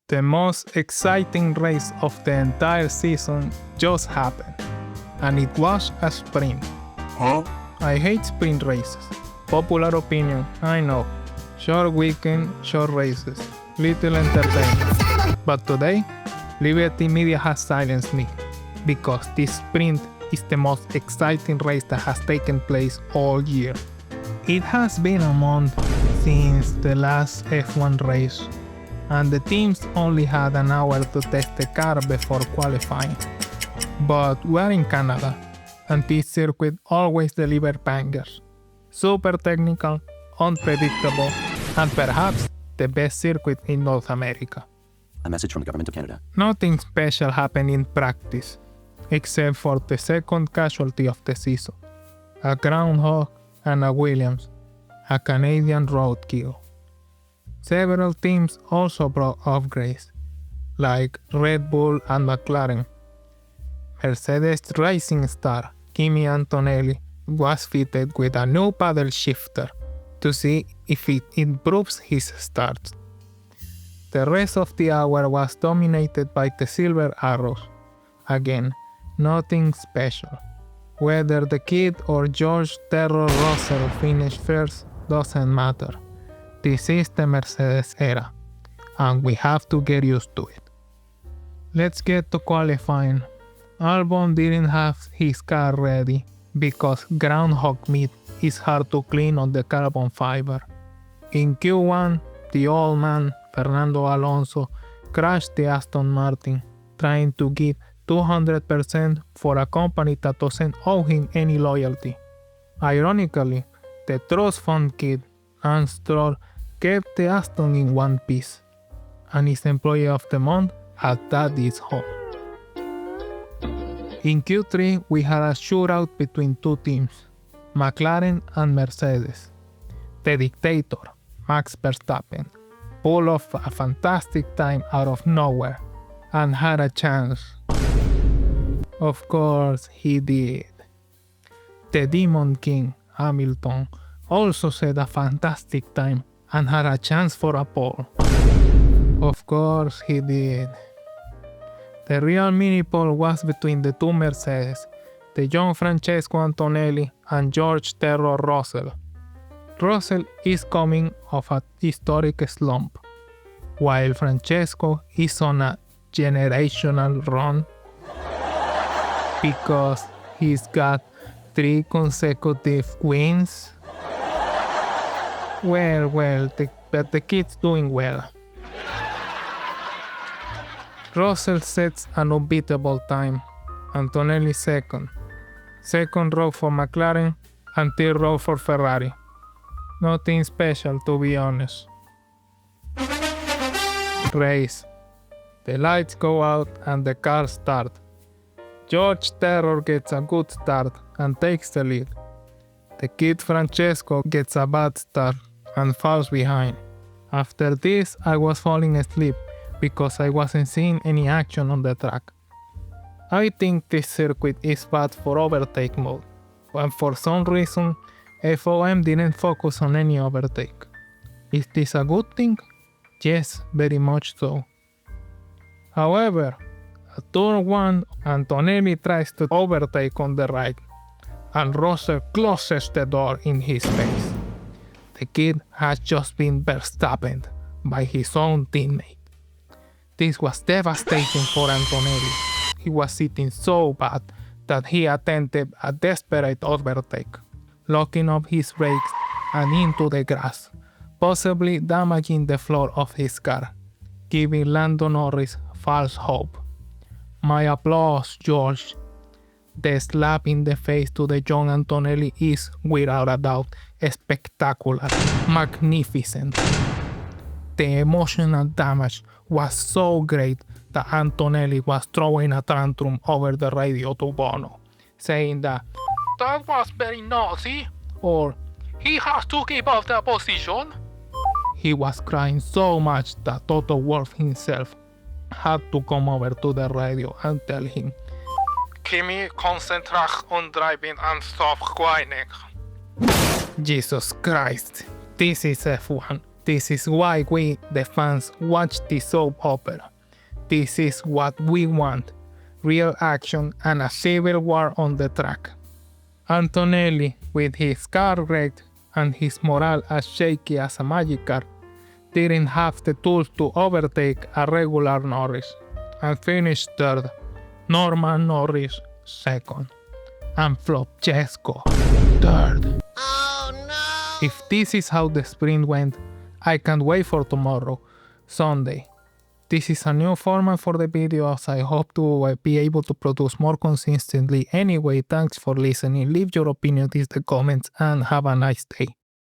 The most exciting race of the entire season just happened, and it was a sprint. Huh? I hate sprint races. Popular opinion, I know. Short weekend, short races, little entertainment. But today, Liberty Media has silenced me, because this sprint is the most exciting race that has taken place all year. It has been a month since the last F1 race, and the teams only had an hour to test the car before qualifying. But we're in Canada, and this circuit always delivers bangers. Super technical, unpredictable, and perhaps the best circuit in North America. A message from the Government of Canada. Nothing special happened in practice, except for the second casualty of the season, a Groundhog and a Williams, a Canadian roadkill. Several teams also brought upgrades, like Red Bull and McLaren. Mercedes racing star Kimi Antonelli was fitted with a new paddle shifter to see if it improves his start. The rest of the hour was dominated by the Silver Arrows. Again, nothing special. Whether the kid or George Terror Russell finished first doesn't matter. This is the Mercedes era, and we have to get used to it. Let's get to qualifying. Albon didn't have his car ready because groundhog meat is hard to clean on the carbon fiber. In Q1, the old man, Fernando Alonso, crashed the Aston Martin, trying to give 200% for a company that doesn't owe him any loyalty. Ironically, the trust fund kid, Lance Stroll, kept the Aston in one piece, and his employee of the month at Daddy's home. In Q3, we had a shootout between two teams, McLaren and Mercedes. The dictator, Max Verstappen, pulled off a fantastic time out of nowhere and had a chance. Of course, he did. The Demon King, Hamilton, also set a fantastic time and had a chance for a pole. Of course, he did. The real mini pole was between the two Mercedes, the young Francesco Antonelli and George Terror Russell. Russell is coming off a historic slump, while Francesco is on a generational run because he's got 3 consecutive wins. But the kid's doing well. Russell sets an unbeatable time, Antonelli second row for McLaren, and third row for Ferrari. Nothing special, to be honest. Race. The lights go out and the cars start. George Terror gets a good start and takes the lead. The kid Francesco gets a bad start and falls behind. After this, I was falling asleep because I wasn't seeing any action on the track. I think this circuit is bad for overtake mode, and for some reason, FOM didn't focus on any overtake. Is this a good thing? Yes, very much so. However, at turn 1, Antonelli tries to overtake on the right, and Russell closes the door in his face. The kid has just been Verstappen by his own teammate. This was devastating for Antonelli. He was sitting so bad that he attempted a desperate overtake, locking up his brakes and into the grass, possibly damaging the floor of his car, giving Lando Norris false hope. My applause, George. The slap in the face to the young Antonelli is, without a doubt, spectacular, magnificent. The emotional damage was so great that Antonelli was throwing a tantrum over the radio to Bono, saying that was very naughty, or he has to keep up the position. He was crying so much that Toto Wolff himself had to come over to the radio and tell him, Kimi, concentrate on driving and stop whining. Jesus Christ, this is F1. This is why we, the fans, watch this soap opera. This is what we want. Real action and a civil war on the track. Antonelli, with his car wrecked and his morale as shaky as a magic car, didn't have the tools to overtake a regular Norris, and finished third, Norman Norris second, and Francesco third. Oh no! If this is how the sprint went, I can't wait for tomorrow, Sunday. This is a new format for the videos. I hope to be able to produce more consistently. Anyway, thanks for listening. Leave your opinion in the comments and have a nice day.